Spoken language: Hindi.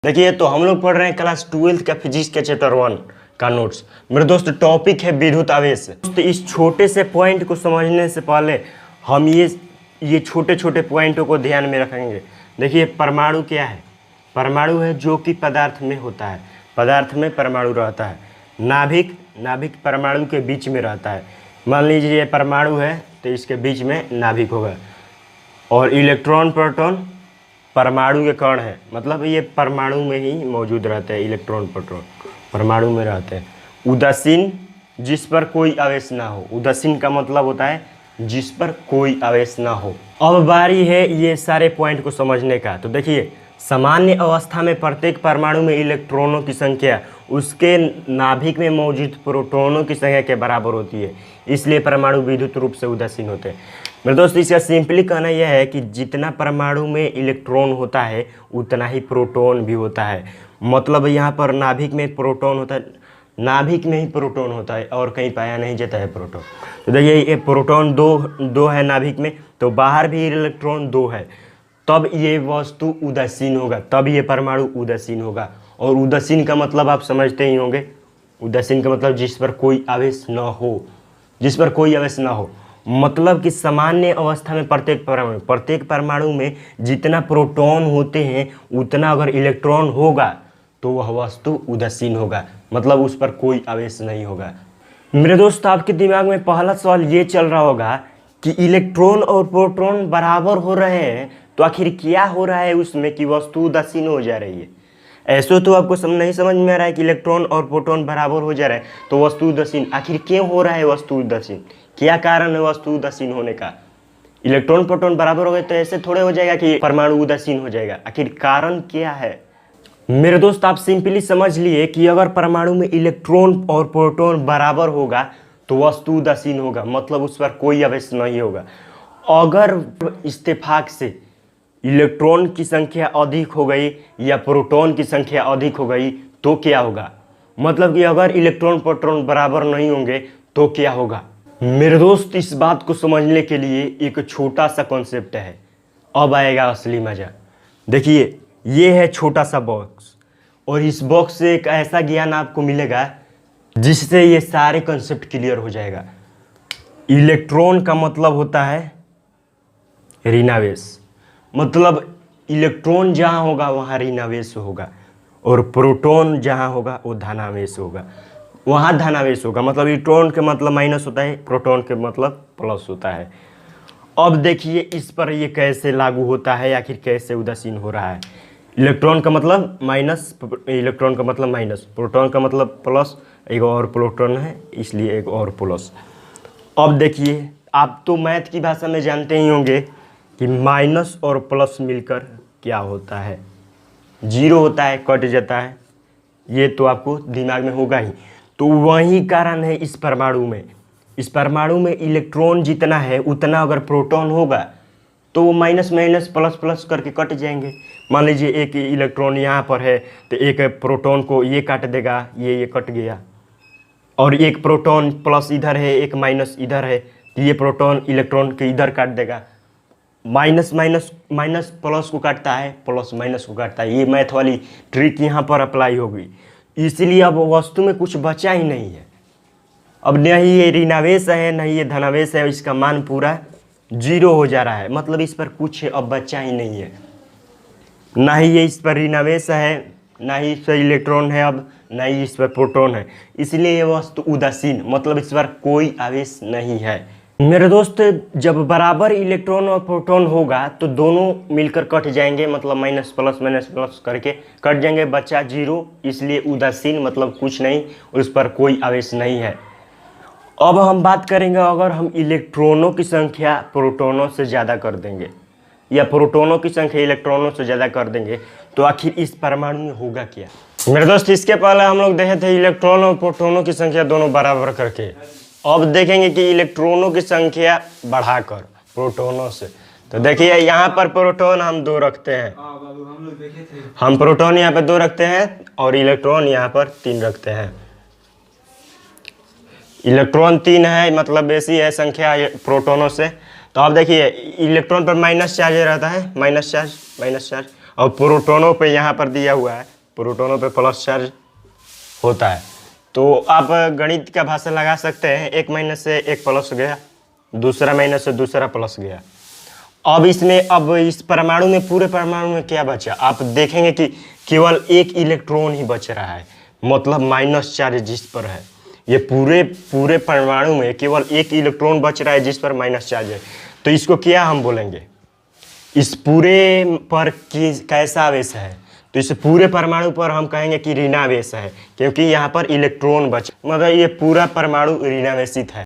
देखिए तो हम लोग पढ़ रहे हैं क्लास 12th का फिजिक्स के चैप्टर 1 का नोट्स। मेरे दोस्त टॉपिक है विद्युत आवेश। तो इस छोटे से पॉइंट को समझने से पहले हम ये छोटे छोटे पॉइंटों को ध्यान में रखेंगे। देखिए परमाणु क्या है? परमाणु है जो कि पदार्थ में होता है, पदार्थ में परमाणु रहता है। नाभिक परमाणु के बीच में रहता है। मान लीजिए ये परमाणु है तो इसके बीच में नाभिक होगा। और इलेक्ट्रॉन प्रोटॉन परमाणु के कण है, मतलब ये परमाणु में ही मौजूद रहते हैं। इलेक्ट्रॉन प्रोटॉन परमाणु में रहते हैं। उदासीन जिस पर कोई आवेश ना हो। उदासीन का मतलब होता है जिस पर कोई आवेश ना हो। अब बारी है ये सारे पॉइंट को समझने का। तो देखिए सामान्य अवस्था में प्रत्येक परमाणु में इलेक्ट्रॉनों की संख्या उसके नाभिक में मौजूद प्रोटॉनों की संख्या के बराबर होती है, इसलिए परमाणु विद्युत रूप से उदासीन होते हैं। मेरे दोस्त इसका सिंपली कहना यह है कि जितना परमाणु में इलेक्ट्रॉन होता है उतना ही प्रोटॉन भी होता है। मतलब यहाँ पर नाभिक में प्रोटॉन होता है, नाभिक में ही प्रोटॉन होता है और कहीं पाया नहीं जाता है प्रोटॉन। तो देखिए ये प्रोटॉन दो है नाभिक में, तो बाहर भी इलेक्ट्रॉन 2 है, तब ये वस्तु उदासीन होगा, तब ये परमाणु उदासीन होगा। और उदासीन का मतलब आप समझते ही होंगे। उदासीन का मतलब जिस पर कोई आवेश न हो, जिस पर कोई आवेश न हो। मतलब कि सामान्य अवस्था में प्रत्येक परमाणु में जितना प्रोटॉन होते हैं उतना अगर इलेक्ट्रॉन होगा तो वह वस्तु उदासीन होगा, मतलब उस पर कोई आवेश नहीं होगा। मेरे दोस्त आपके दिमाग में पहला सवाल ये चल रहा होगा कि इलेक्ट्रॉन और प्रोटॉन बराबर हो रहे हैं तो आखिर क्या हो रहा है उसमें कि वस्तु उदासीन हो जा रही है। ऐसे तो आपको नहीं समझ में आ रहा है कि इलेक्ट्रॉन और प्रोटॉन बराबर हो जा रहा है तो वस्तु उदासीन आखिर क्यों हो रहा है? वस्तु उदासीन क्या कारण है वस्तु उदासीन होने का? इलेक्ट्रॉन प्रोटॉन बराबर हो गए तो ऐसे थोड़े हो जाएगा कि परमाणु उदासीन हो जाएगा। आखिर कारण क्या है? मेरे दोस्त आप सिंपली समझ लिए कि अगर परमाणु में इलेक्ट्रॉन और प्रोटॉन बराबर होगा तो वस्तु उदासीन होगा, मतलब उस पर कोई आवेश नहीं होगा। अगर इत्तेफाक से इलेक्ट्रॉन की संख्या अधिक हो गई या प्रोटॉन की संख्या अधिक हो गई तो क्या होगा? मतलब कि अगर इलेक्ट्रॉन प्रोटॉन बराबर नहीं होंगे तो क्या होगा? मेरे दोस्त इस बात को समझने के लिए एक छोटा सा कॉन्सेप्ट है, अब आएगा असली मजा। देखिए ये है छोटा सा बॉक्स और इस बॉक्स से एक ऐसा ज्ञान आपको मिलेगा जिससे ये सारे कॉन्सेप्ट क्लियर हो जाएगा। इलेक्ट्रॉन का मतलब होता है ऋणावेश, मतलब इलेक्ट्रॉन जहाँ होगा वहाँ ऋणावेश होगा और प्रोटॉन जहाँ होगा वो धनावेश होगा, वहाँ धनावेश होगा। मतलब इलेक्ट्रॉन के मतलब माइनस होता है, प्रोटॉन के मतलब प्लस होता है। अब देखिए इस पर ये कैसे लागू होता है, आखिर कैसे उदासीन हो रहा है। इलेक्ट्रॉन का मतलब माइनस, इलेक्ट्रॉन का मतलब माइनस, प्रोटॉन का मतलब प्लस, एक और प्रोटॉन है इसलिए एक और प्लस। अब देखिए आप तो मैथ की भाषा में जानते ही होंगे कि माइनस और प्लस मिलकर क्या होता है? 0 होता है, कट जाता है। ये तो आपको दिमाग में होगा ही। तो वही कारण है इस परमाणु में। इस परमाणु में इलेक्ट्रॉन जितना है उतना अगर प्रोटॉन होगा तो वो माइनस माइनस प्लस प्लस करके कट जाएंगे। मान लीजिए एक इलेक्ट्रॉन यहाँ पर है तो एक प्रोटॉन को ये काट देगा, ये कट गया। और एक प्रोटॉन प्लस इधर है, एक माइनस इधर है, तो ये प्रोटॉन इलेक्ट्रॉन के इधर काट देगा। माइनस माइनस माइनस प्लस को काटता है, प्लस माइनस को काटता है। ये मैथ वाली ट्रिक यहाँ पर अप्लाई होगी। इसलिए अब वस्तु में कुछ बचा ही नहीं है। अब नहीं ये ऋणावेश है नहीं ये धनावेश है, इसका मान पूरा 0 हो जा रहा है, मतलब इस पर कुछ अब बचा ही नहीं है। ना ही ये इस पर ऋणावेश है, ना ही इस पर इलेक्ट्रॉन है, अब ना ही इस पर प्रोटॉन है, इसलिए ये वस्तु उदासीन, मतलब इस पर कोई आवेश नहीं है। मेरे दोस्त जब बराबर इलेक्ट्रॉन और प्रोटॉन होगा तो दोनों मिलकर कट जाएंगे, मतलब माइनस प्लस करके कट जाएंगे, बचा 0, इसलिए उदासीन मतलब कुछ नहीं, उस पर कोई आवेश नहीं है। अब हम बात करेंगे अगर हम इलेक्ट्रॉनों की संख्या प्रोटॉनों से ज़्यादा कर देंगे या प्रोटॉनों की संख्या इलेक्ट्रॉनों से ज़्यादा कर देंगे तो आखिर इस परमाणु में होगा क्या? मेरे दोस्त इसके पहले हम लोग देखे थे इलेक्ट्रॉन और प्रोटॉनों की संख्या दोनों बराबर करके। अब देखेंगे कि इलेक्ट्रॉनों की संख्या बढ़ाकर प्रोटॉनों से। तो देखिए यहाँ पर प्रोटॉन हम 2 रखते हैं, हम प्रोटॉन यहाँ पर 2 रखते हैं और इलेक्ट्रॉन यहाँ पर 3 रखते हैं। इलेक्ट्रॉन 3 है, मतलब बेसी है संख्या प्रोटॉनों से। तो अब देखिए इलेक्ट्रॉन पर माइनस चार्ज रहता है, माइनस चार्ज और प्रोटोनों पे यहाँ पर दिया हुआ है, प्रोटोनों पे प्लस चार्ज होता है। तो आप गणित का भाषा लगा सकते हैं, एक माइनस से एक प्लस गया, दूसरा माइनस से दूसरा प्लस गया। अब इसमें, अब इस परमाणु में, पूरे परमाणु में क्या बचा, आप देखेंगे कि केवल एक इलेक्ट्रॉन ही बच रहा है, मतलब माइनस चार्ज जिस पर है। ये पूरे परमाणु में केवल एक इलेक्ट्रॉन बच रहा है जिस पर माइनस चार्ज है। तो इसको क्या हम बोलेंगे, इस पूरे पर कैसा आवेश है, तो इस पूरे परमाणु पर हम कहेंगे कि ऋणावेश है, क्योंकि यहाँ पर इलेक्ट्रॉन बच, मतलब ये पूरा परमाणु ऋणावेशित है।